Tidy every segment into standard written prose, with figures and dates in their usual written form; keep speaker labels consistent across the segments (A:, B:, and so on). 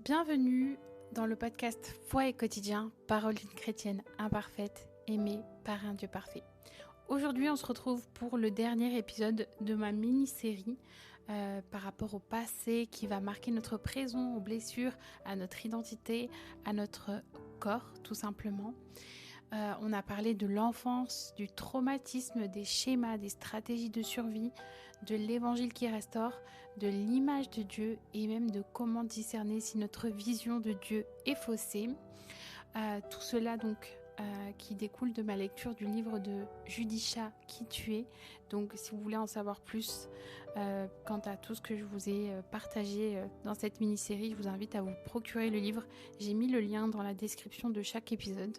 A: Bienvenue dans le podcast Foi et quotidien, parole d'une chrétienne imparfaite, aimée par un Dieu parfait. Aujourd'hui, on se retrouve pour le dernier épisode de ma mini-série par rapport au passé qui va marquer notre présent, aux blessures, à notre identité, à notre corps, tout simplement. On a parlé de l'enfance, du traumatisme, des schémas, des stratégies de survie, de l'évangile qui restaure, de l'image de Dieu et même de comment discerner si notre vision de Dieu est faussée. Tout cela donc qui découle de ma lecture du livre de Judisha, Qui tu es. Donc si vous voulez en savoir plus quant à tout ce que je vous ai partagé dans cette mini-série, je vous invite à vous procurer le livre. J'ai mis le lien dans la description de chaque épisode.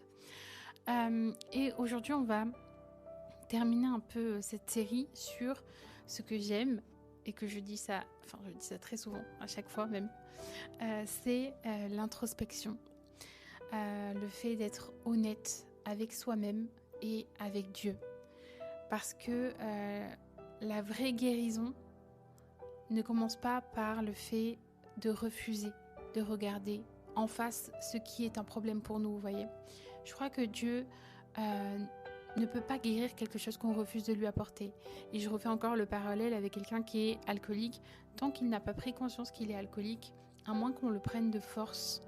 A: Et aujourd'hui, on va terminer un peu cette série sur ce que j'aime et que je dis ça très souvent, à chaque fois même, c'est l'introspection. Le fait d'être honnête avec soi-même et avec Dieu. Parce que la vraie guérison ne commence pas par le fait de refuser, de regarder en face ce qui est un problème pour nous, vous voyez. Je crois que Dieu ne peut pas guérir quelque chose qu'on refuse de lui apporter. Et je refais encore le parallèle avec quelqu'un qui est alcoolique. Tant qu'il n'a pas pris conscience qu'il est alcoolique, à moins qu'on le prenne de force,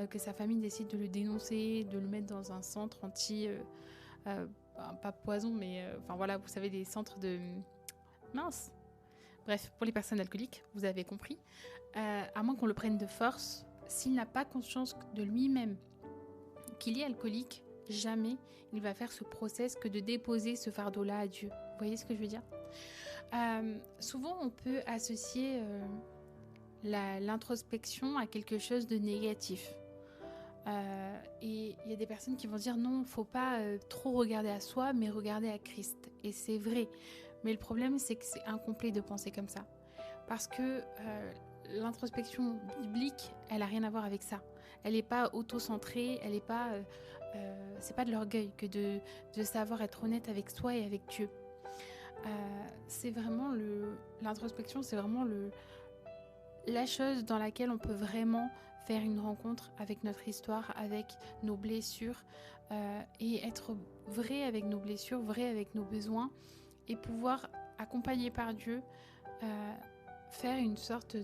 A: que sa famille décide de le dénoncer, de le mettre dans un centre pas poison, mais enfin voilà, vous savez, des centres de... Mince. Bref, pour les personnes alcooliques, vous avez compris. À moins qu'on le prenne de force, s'il n'a pas conscience de lui-même qu'il est alcoolique, jamais il va faire ce process que de déposer ce fardeau-là à Dieu. Vous voyez ce que je veux dire ? Souvent, on peut associer l'introspection à quelque chose de négatif. Et il y a des personnes qui vont dire non, il ne faut pas trop regarder à soi, mais regarder à Christ. Et c'est vrai. Mais le problème, c'est que c'est incomplet de penser comme ça. Parce que l'introspection biblique, elle n'a rien à voir avec ça. Elle n'est pas auto-centrée, elle n'est pas... c'est pas de l'orgueil que de savoir être honnête avec soi et avec Dieu. C'est vraiment l'introspection, c'est vraiment la chose dans laquelle on peut vraiment faire une rencontre avec notre histoire, avec nos blessures et être vrai avec nos blessures, vrai avec nos besoins et pouvoir, accompagné par Dieu, faire une sorte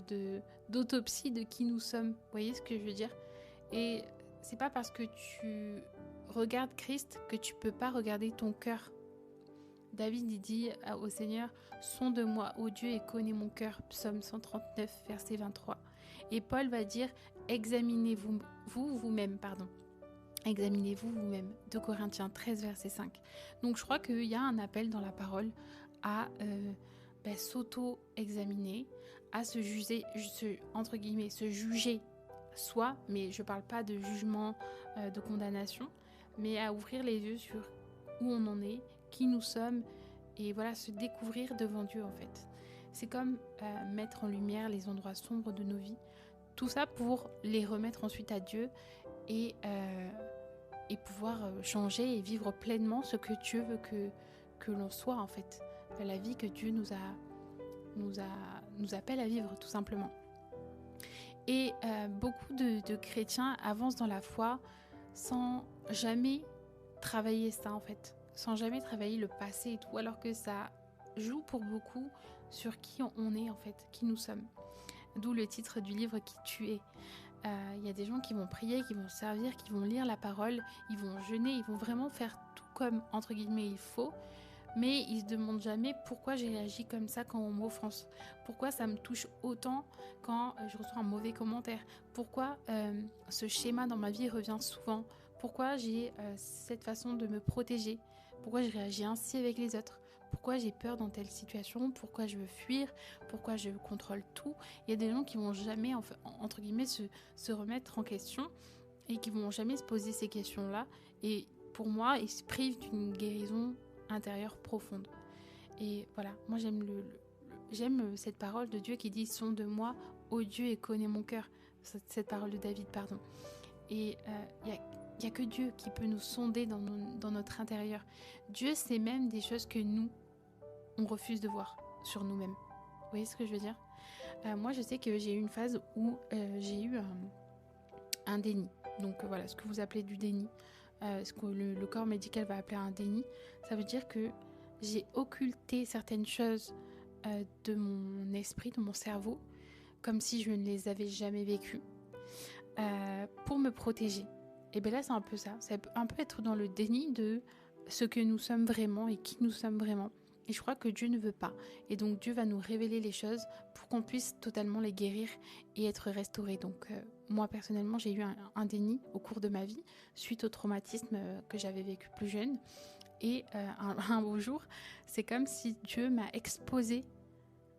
A: d'autopsie de qui nous sommes. Vous voyez ce que je veux dire ? Et c'est pas parce que tu regardes Christ que tu peux pas regarder ton cœur. David il dit au Seigneur, sonde-moi, ô Dieu, et connais mon cœur. Psaume 139, verset 23. Et Paul va dire, examinez-vous vous-même, Examinez-vous vous-même. 2 Corinthiens 13, verset 5. Donc je crois qu'il y a un appel dans la parole à s'auto-examiner, à se juger, entre guillemets, se juger soi, mais je ne parle pas de jugement, de condamnation, mais à ouvrir les yeux sur où on en est, qui nous sommes, et voilà, se découvrir devant Dieu en fait. C'est comme mettre en lumière les endroits sombres de nos vies, tout ça pour les remettre ensuite à Dieu et pouvoir changer et vivre pleinement ce que Dieu veut que l'on soit en fait, la vie que Dieu nous appelle à vivre tout simplement. Et beaucoup de chrétiens avancent dans la foi sans jamais travailler ça en fait, sans jamais travailler le passé et tout, alors que ça joue pour beaucoup sur qui on est en fait, qui nous sommes. D'où le titre du livre Qui tu es. Y a des gens qui vont prier, qui vont servir, qui vont lire la parole, ils vont jeûner, ils vont vraiment faire tout comme entre guillemets il faut, mais ils se demandent jamais pourquoi j'ai réagi comme ça quand on m'offense, pourquoi ça me touche autant quand je reçois un mauvais commentaire, pourquoi ce schéma dans ma vie revient souvent, pourquoi j'ai cette façon de me protéger, pourquoi je réagis ainsi avec les autres, pourquoi j'ai peur dans telle situation, pourquoi je veux fuir, pourquoi je contrôle tout. Il y a des gens qui vont jamais entre guillemets se remettre en question et qui vont jamais se poser ces questions-là, et pour moi ils se privent d'une guérison intérieure profonde. Et voilà, moi j'aime cette parole de Dieu qui dit sonde-moi, ô Dieu, et connais mon cœur. Cette parole de David, pardon. Et il y a que Dieu qui peut nous sonder dans notre intérieur. Dieu sait même des choses que nous on refuse de voir sur nous-mêmes. Vous voyez ce que je veux dire ? Moi je sais que j'ai eu une phase où j'ai eu un déni. Donc voilà, ce que vous appelez du déni, ce que le corps médical va appeler un déni, ça veut dire que j'ai occulté certaines choses de mon esprit, de mon cerveau, comme si je ne les avais jamais vécues, pour me protéger. Et bien là, c'est un peu ça. Ça peut un peu être dans le déni de ce que nous sommes vraiment et qui nous sommes vraiment. Et je crois que Dieu ne veut pas. Et donc Dieu va nous révéler les choses pour qu'on puisse totalement les guérir et être restaurés. Donc moi personnellement, j'ai eu un déni au cours de ma vie suite au traumatisme que j'avais vécu plus jeune. Et un beau jour, c'est comme si Dieu m'a exposé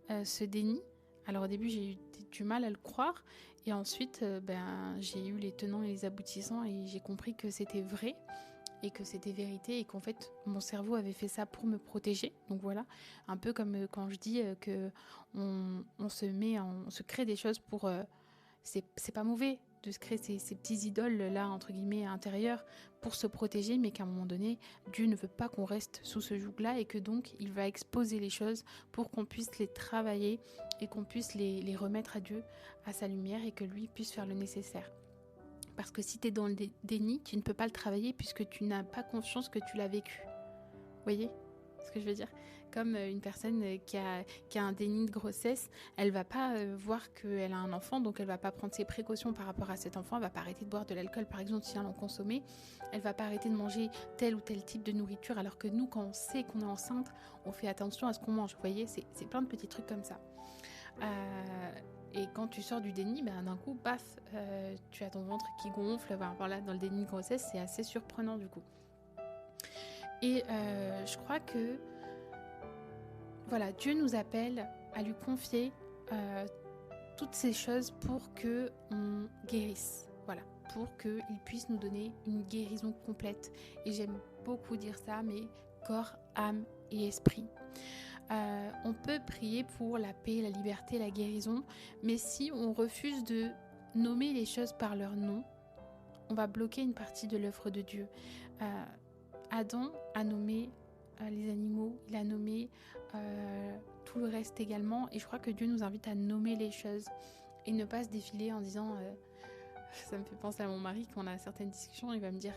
A: ce déni. Alors au début, j'ai eu du mal à le croire. Et ensuite, j'ai eu les tenants et les aboutissants et j'ai compris que c'était vrai et que c'était vérité et qu'en fait, mon cerveau avait fait ça pour me protéger. Donc voilà, un peu comme quand je dis que on se crée des choses pour... c'est pas mauvais de se créer ces petits idoles là, entre guillemets, intérieurs pour se protéger, mais qu'à un moment donné, Dieu ne veut pas qu'on reste sous ce joug-là et que donc il va exposer les choses pour qu'on puisse les travailler et qu'on puisse les remettre à Dieu, à sa lumière et que lui puisse faire le nécessaire. Parce que si tu es dans le déni, tu ne peux pas le travailler puisque tu n'as pas conscience que tu l'as vécu. Vous voyez ce que je veux dire ? Comme une personne qui a un déni de grossesse, elle va pas voir qu'elle a un enfant, donc elle va pas prendre ses précautions par rapport à cet enfant, elle va pas arrêter de boire de l'alcool par exemple si elle en consommait, elle va pas arrêter de manger tel ou tel type de nourriture, alors que nous, quand on sait qu'on est enceinte, on fait attention à ce qu'on mange. Vous voyez, c'est plein de petits trucs comme ça. Et quand tu sors du déni, d'un coup, paf, tu as ton ventre qui gonfle. Voilà, dans le déni de grossesse, c'est assez surprenant du coup. Et je crois que voilà, Dieu nous appelle à lui confier toutes ces choses pour qu'on guérisse. Voilà, pour qu'il puisse nous donner une guérison complète. Et j'aime beaucoup dire ça, mais corps, âme et esprit. On peut prier pour la paix, la liberté, la guérison, mais si on refuse de nommer les choses par leur nom, on va bloquer une partie de l'œuvre de Dieu. Adam a nommé les animaux, il a nommé tout le reste également, et je crois que Dieu nous invite à nommer les choses et ne pas se défiler en disant ça me fait penser à mon mari quand on a certaines discussions, il va me dire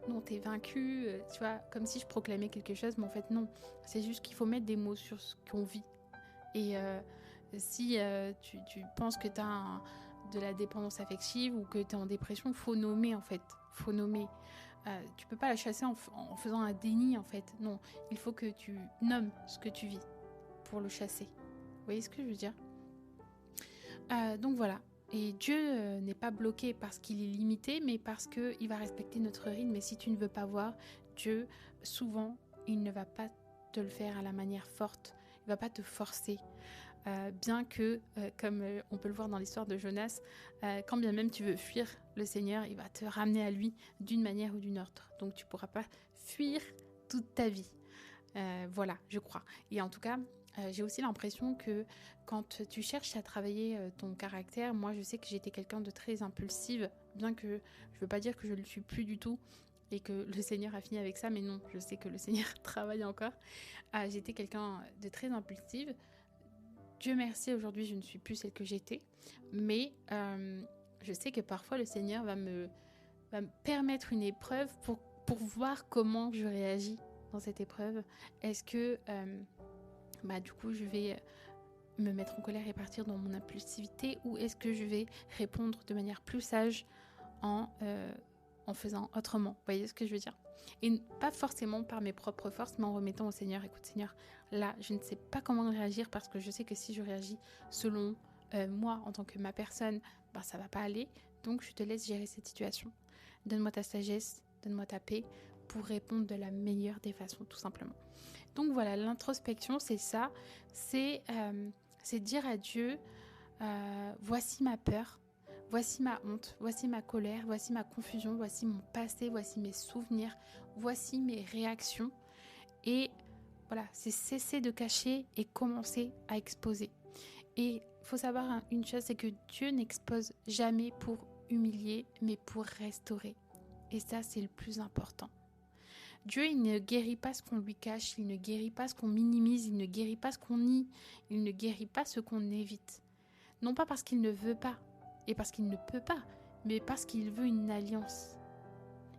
A: non, t'es vaincu, tu vois, comme si je proclamais quelque chose, mais en fait non, c'est juste qu'il faut mettre des mots sur ce qu'on vit. Et si tu penses que t'as de la dépendance affective ou que t'es en dépression, il faut nommer en fait, faut nommer. Tu peux pas la chasser en faisant un déni en fait, non, il faut que tu nommes ce que tu vis pour le chasser. Vous voyez ce que je veux dire ? Donc voilà. Et Dieu n'est pas bloqué parce qu'il est limité, mais parce qu'il va respecter notre rythme. Et si tu ne veux pas voir, Dieu, souvent, il ne va pas te le faire à la manière forte. Il ne va pas te forcer. Bien que, comme on peut le voir dans l'histoire de Jonas, quand bien même tu veux fuir le Seigneur, il va te ramener à lui d'une manière ou d'une autre. Donc tu ne pourras pas fuir toute ta vie. Voilà, je crois. Et en tout cas, j'ai aussi l'impression que quand tu cherches à travailler ton caractère, moi je sais que j'étais quelqu'un de très impulsive, bien que je ne veux pas dire que je ne le suis plus du tout et que le Seigneur a fini avec ça, mais non, je sais que le Seigneur travaille encore. J'étais quelqu'un de très impulsive. Dieu merci, aujourd'hui je ne suis plus celle que j'étais, mais je sais que parfois le Seigneur va me permettre une épreuve pour voir comment je réagis dans cette épreuve. Est-ce que du coup je vais me mettre en colère et partir dans mon impulsivité, ou est-ce que je vais répondre de manière plus sage en faisant autrement? Vous voyez ce que je veux dire? Et pas forcément par mes propres forces, mais en remettant au Seigneur, écoute Seigneur, là je ne sais pas comment réagir parce que je sais que si je réagis selon moi en tant que ma personne, ça va pas aller, donc je te laisse gérer cette situation. Donne-moi ta sagesse, donne-moi ta paix pour répondre de la meilleure des façons, tout simplement. Donc voilà, l'introspection, c'est ça, c'est dire à Dieu, voici ma peur, voici ma honte, voici ma colère, voici ma confusion, voici mon passé, voici mes souvenirs, voici mes réactions. Et voilà, c'est cesser de cacher et commencer à exposer. Et il faut savoir une chose, c'est que Dieu n'expose jamais pour humilier, mais pour restaurer. Et ça, c'est le plus important. Dieu, il ne guérit pas ce qu'on lui cache, il ne guérit pas ce qu'on minimise, il ne guérit pas ce qu'on nie, il ne guérit pas ce qu'on évite. Non pas parce qu'il ne veut pas et parce qu'il ne peut pas, mais parce qu'il veut une alliance.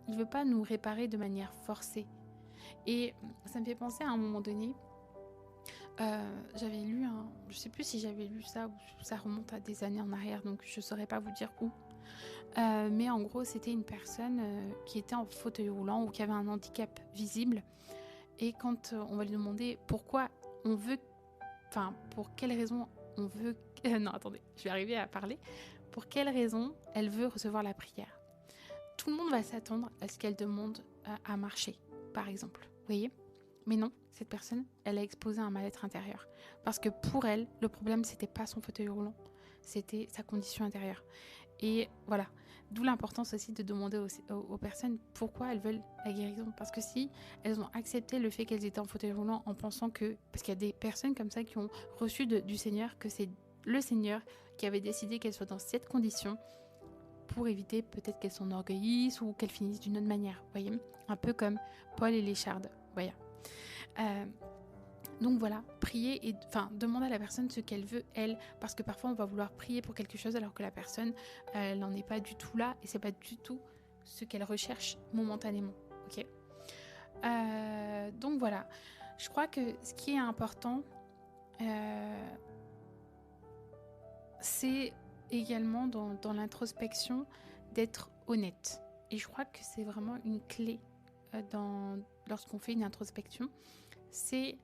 A: Il ne veut pas nous réparer de manière forcée. Et ça me fait penser à un moment donné, j'avais lu, je ne sais plus si j'avais lu ça ou ça remonte à des années en arrière, donc je ne saurais pas vous dire où. Mais en gros, c'était une personne qui était en fauteuil roulant ou qui avait un handicap visible. Et quand on va lui demander pourquoi on veut, pour quelle raison on veut... non, attendez, je vais arriver à parler. Pour quelle raison elle veut recevoir la prière. Tout le monde va s'attendre à ce qu'elle demande à marcher, par exemple. Vous voyez ? Mais non, cette personne, elle a exposé un mal-être intérieur. Parce que pour elle, le problème, c'était pas son fauteuil roulant, c'était sa condition intérieure. Et voilà, d'où l'importance aussi de demander aux personnes pourquoi elles veulent la guérison. Parce que si elles ont accepté le fait qu'elles étaient en fauteuil roulant en pensant que... Parce qu'il y a des personnes comme ça qui ont reçu du Seigneur que c'est le Seigneur qui avait décidé qu'elles soient dans cette condition pour éviter peut-être qu'elles s'enorgueillissent ou qu'elles finissent d'une autre manière. Vous voyez ? Un peu comme Paul et l'écharde. Voilà. Donc voilà, prier et demander à la personne ce qu'elle veut, elle, parce que parfois on va vouloir prier pour quelque chose alors que la personne, elle n'en est pas du tout là et c'est pas du tout ce qu'elle recherche momentanément. Ok. Donc voilà, je crois que ce qui est important, c'est également dans l'introspection d'être honnête. Et je crois que c'est vraiment une clé lorsqu'on fait une introspection. C'est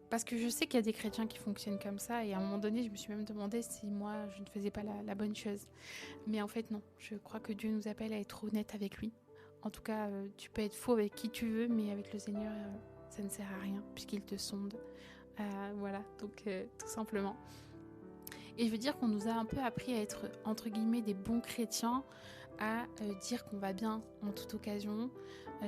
A: parce que je sais qu'il y a des chrétiens qui fonctionnent comme ça et à un moment donné, je me suis même demandé si moi, je ne faisais pas la bonne chose. Mais en fait, non. Je crois que Dieu nous appelle à être honnête avec lui. En tout cas, tu peux être faux avec qui tu veux, mais avec le Seigneur, ça ne sert à rien puisqu'il te sonde. Voilà, donc tout simplement. Et je veux dire qu'on nous a un peu appris à être, entre guillemets, des bons chrétiens, à dire qu'on va bien en toute occasion,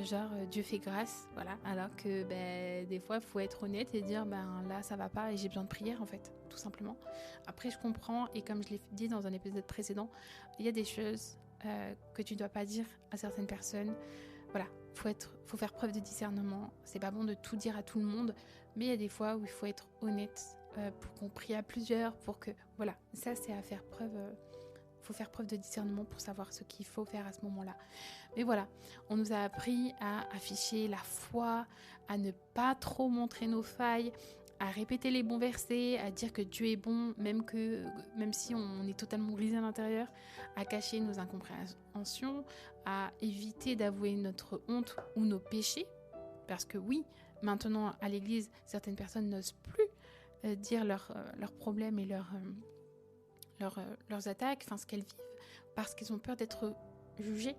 A: genre Dieu fait grâce, voilà, alors que des fois il faut être honnête et dire là ça va pas et j'ai besoin de prière en fait, tout simplement. Après je comprends et comme je l'ai dit dans un épisode précédent, il y a des choses que tu dois pas dire à certaines personnes, voilà, faut faire preuve de discernement, c'est pas bon de tout dire à tout le monde, mais il y a des fois où il faut être honnête pour qu'on prie à plusieurs, pour que, voilà, ça c'est à faire preuve... faut faire preuve de discernement pour savoir ce qu'il faut faire à ce moment-là. Mais voilà, on nous a appris à afficher la foi, à ne pas trop montrer nos failles, à répéter les bons versets, à dire que Dieu est bon, même si on est totalement brisé à l'intérieur, à cacher nos incompréhensions, à éviter d'avouer notre honte ou nos péchés. Parce que oui, maintenant à l'église, certaines personnes n'osent plus dire leurs problèmes et leurs attaques, ce qu'elles vivent, parce qu'ils ont peur d'être jugées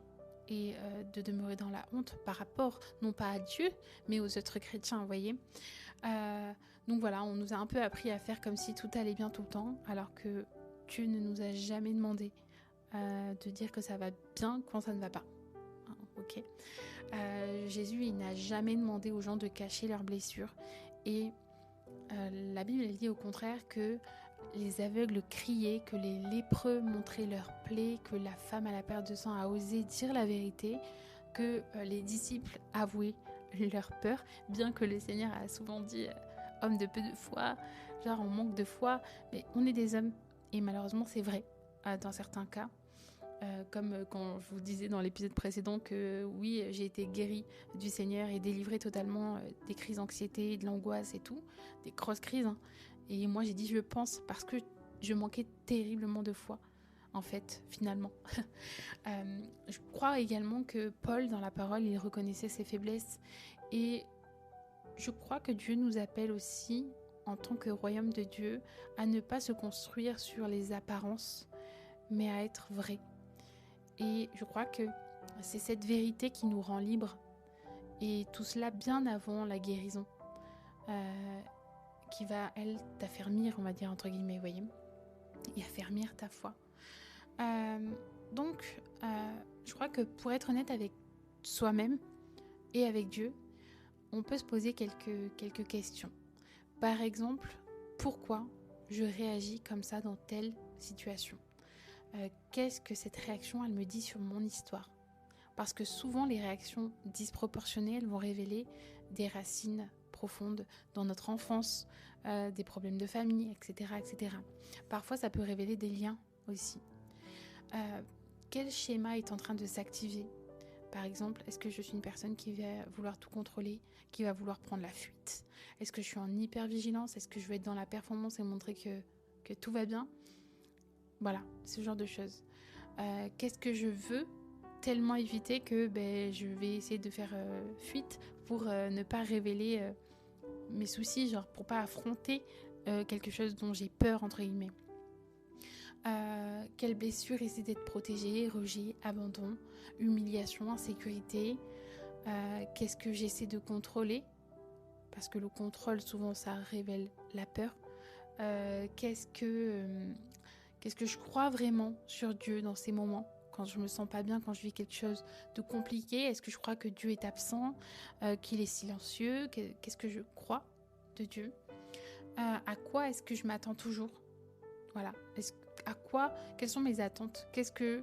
A: et de demeurer dans la honte par rapport, non pas à Dieu, mais aux autres chrétiens, vous voyez. Donc voilà, on nous a un peu appris à faire comme si tout allait bien tout le temps, alors que Dieu ne nous a jamais demandé de dire que ça va bien quand ça ne va pas. Ok. Jésus, il n'a jamais demandé aux gens de cacher leurs blessures. Et la Bible, elle dit au contraire que les aveugles criaient, que les lépreux montraient leurs plaies, que la femme à la perte de sang a osé dire la vérité, que les disciples avouaient leur peur, bien que le Seigneur a souvent dit homme de peu de foi, genre on manque de foi, mais on est des hommes, et malheureusement c'est vrai dans certains cas. Comme quand je vous disais dans l'épisode précédent que oui, j'ai été guérie du Seigneur et délivrée totalement des crises d'anxiété, de l'angoisse et tout, des grosses crises. Et moi j'ai dit je pense parce que je manquais terriblement de foi, en fait, finalement. Je crois également que Paul, dans la parole, il reconnaissait ses faiblesses. Et je crois que Dieu nous appelle aussi, en tant que royaume de Dieu, à ne pas se construire sur les apparences, mais à être vrai. Et je crois que c'est cette vérité qui nous rend libres. Et tout cela bien avant la guérison. Qui va, elle, t'affermir, on va dire, entre guillemets, vous voyez, et affermir ta foi. Donc, je crois que pour être honnête avec soi-même et avec Dieu, on peut se poser quelques questions. Par exemple, pourquoi je réagis comme ça dans telle situation ? Qu'est-ce que cette réaction, elle me dit sur mon histoire ? Parce que souvent, les réactions disproportionnées, elles vont révéler des racines profondes dans notre enfance, des problèmes de famille, etc., etc. Parfois, ça peut révéler des liens aussi. quel schéma est en train de s'activer. Par exemple, est-ce que je suis une personne qui va vouloir tout contrôler, qui va vouloir prendre la fuite? Est-ce que je suis en hypervigilance? Est-ce que je veux être dans la performance et montrer que tout va bien? Voilà, ce genre de choses. Qu'est-ce que je veux tellement éviter que je vais essayer de faire fuite pour ne pas révéler mes soucis, genre pour pas affronter quelque chose dont j'ai peur, entre guillemets. Quelle blessure essaie d'être protégée, rejet, abandon, humiliation, insécurité. Qu'est-ce que j'essaie de contrôler? Parce que le contrôle, souvent, ça révèle la peur. Qu'est-ce que je crois vraiment sur Dieu dans ces moments? Quand je me sens pas bien, quand je vis quelque chose de compliqué, est-ce que je crois que Dieu est absent, qu'il est silencieux? Qu'est-ce que je crois de Dieu? À quoi est-ce que je m'attends toujours? Voilà. Quelles sont mes attentes? Qu'est-ce que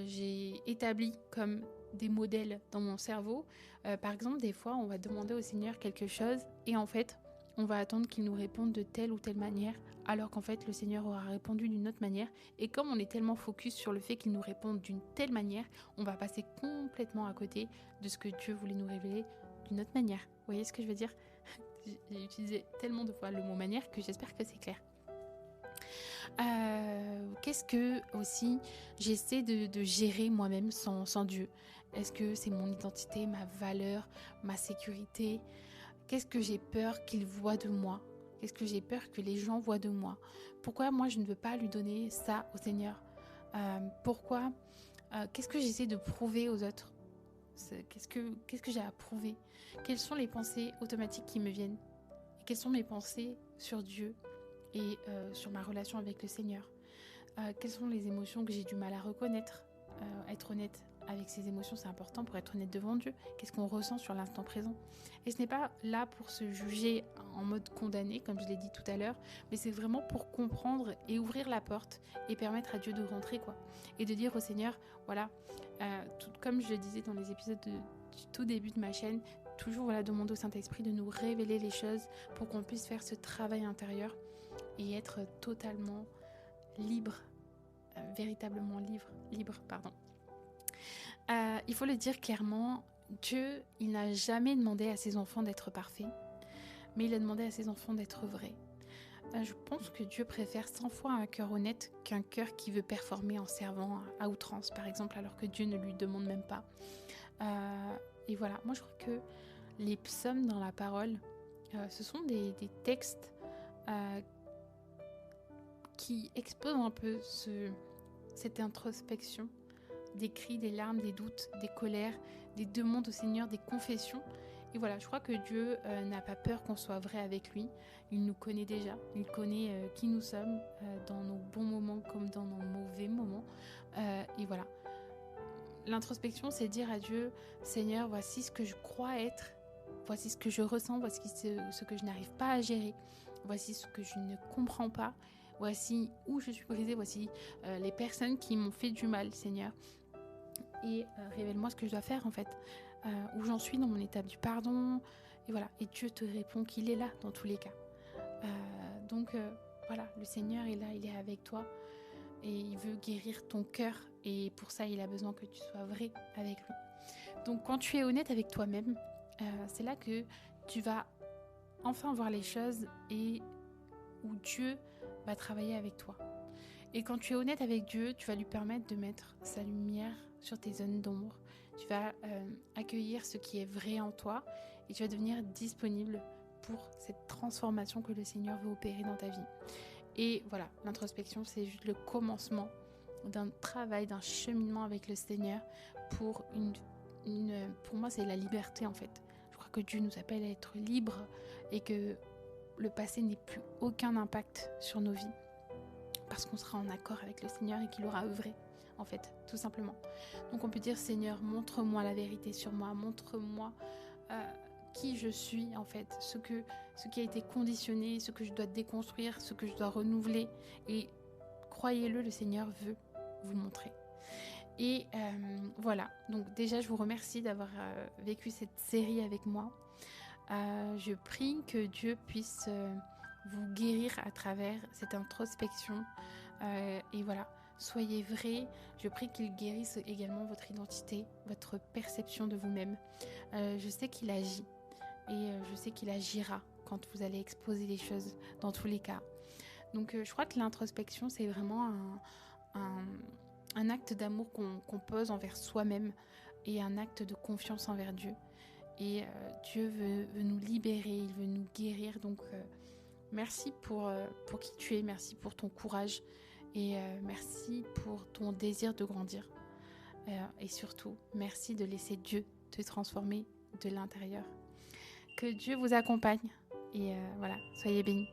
A: j'ai établi comme des modèles dans mon cerveau? Par exemple, des fois, on va demander au Seigneur quelque chose et en fait, on va attendre qu'il nous réponde de telle ou telle manière, alors qu'en fait, le Seigneur aura répondu d'une autre manière. Et comme on est tellement focus sur le fait qu'il nous réponde d'une telle manière, on va passer complètement à côté de ce que Dieu voulait nous révéler d'une autre manière. Vous voyez ce que je veux dire? J'ai utilisé tellement de fois le mot manière que j'espère que c'est clair. Qu'est-ce que aussi j'essaie de gérer moi-même sans Dieu? Est-ce que c'est mon identité, ma valeur, ma sécurité? Qu'est-ce que j'ai peur qu'il voit de moi? Qu'est-ce que j'ai peur que les gens voient de moi? Pourquoi moi je ne veux pas lui donner ça au Seigneur? Pourquoi qu'est-ce que j'essaie de prouver aux autres? Qu'est-ce que j'ai à prouver? Quelles sont les pensées automatiques qui me viennent? Et quelles sont mes pensées sur Dieu et sur ma relation avec le Seigneur? Quelles sont les émotions que j'ai du mal à reconnaître? Être honnête avec ses émotions, c'est important pour être honnête devant Dieu. Qu'est-ce qu'on ressent sur l'instant présent? Et ce n'est pas là pour se juger en mode condamné, comme je l'ai dit tout à l'heure, mais c'est vraiment pour comprendre et ouvrir la porte et permettre à Dieu de rentrer, quoi. Et de dire au Seigneur, voilà, tout comme je le disais dans les épisodes du tout début de ma chaîne, toujours demander au Saint-Esprit de nous révéler les choses pour qu'on puisse faire ce travail intérieur et être totalement libre, véritablement libre. Il faut le dire clairement, Dieu, il n'a jamais demandé à ses enfants d'être parfaits, mais il a demandé à ses enfants d'être vrais. Je pense que Dieu préfère 100 fois un cœur honnête qu'un cœur qui veut performer en servant à outrance, par exemple, alors que Dieu ne lui demande même pas. Et voilà, moi je crois que les psaumes dans la parole, ce sont des textes qui exposent un peu cette introspection, des cris, des larmes, des doutes, des colères, des demandes au Seigneur, des confessions. Et voilà, je crois que Dieu n'a pas peur qu'on soit vrai avec lui. Il nous connaît déjà, il connaît qui nous sommes dans nos bons moments comme dans nos mauvais moments. Et voilà, l'introspection, c'est dire à Dieu, Seigneur, voici ce que je crois être, voici ce que je ressens, voici ce que je n'arrive pas à gérer, voici ce que je ne comprends pas, voici où je suis brisée, voici les personnes qui m'ont fait du mal, Seigneur. Et révèle-moi ce que je dois faire en fait, où j'en suis dans mon étape du pardon. Et voilà, et Dieu te répond qu'il est là dans tous les cas. Donc voilà, le Seigneur est là, il est avec toi. Et il veut guérir ton cœur. Et pour ça, il a besoin que tu sois vrai avec lui. Donc quand tu es honnête avec toi-même, c'est là que tu vas enfin voir les choses et où Dieu va travailler avec toi. Et quand tu es honnête avec Dieu, tu vas lui permettre de mettre sa lumière sur tes zones d'ombre. Tu vas accueillir ce qui est vrai en toi et tu vas devenir disponible pour cette transformation que le Seigneur veut opérer dans ta vie. Et voilà, l'introspection, c'est juste le commencement d'un travail, d'un cheminement avec le Seigneur pour pour moi, c'est la liberté en fait. Je crois que Dieu nous appelle à être libres et que le passé n'ait plus aucun impact sur nos vies parce qu'on sera en accord avec le Seigneur et qu'il aura œuvré en fait, tout simplement. Donc on peut dire, Seigneur, montre-moi la vérité sur moi, montre-moi qui je suis en fait, ce qui a été conditionné, ce que je dois déconstruire, ce que je dois renouveler. Et croyez-le, le Seigneur veut vous le montrer. Et voilà, donc déjà je vous remercie d'avoir vécu cette série avec moi. Je prie que Dieu puisse vous guérir à travers cette introspection. Et voilà, soyez vrai. Je prie qu'il guérisse également votre identité, votre perception de vous-même. Je sais qu'il agit et je sais qu'il agira quand vous allez exposer les choses dans tous les cas. Donc je crois que l'introspection, c'est vraiment un acte d'amour qu'on pose envers soi-même et un acte de confiance envers Dieu. Et Dieu veut nous libérer, il veut nous guérir. Donc merci pour qui tu es, merci pour ton courage et merci pour ton désir de grandir. Et surtout, merci de laisser Dieu te transformer de l'intérieur. Que Dieu vous accompagne et voilà, soyez bénis.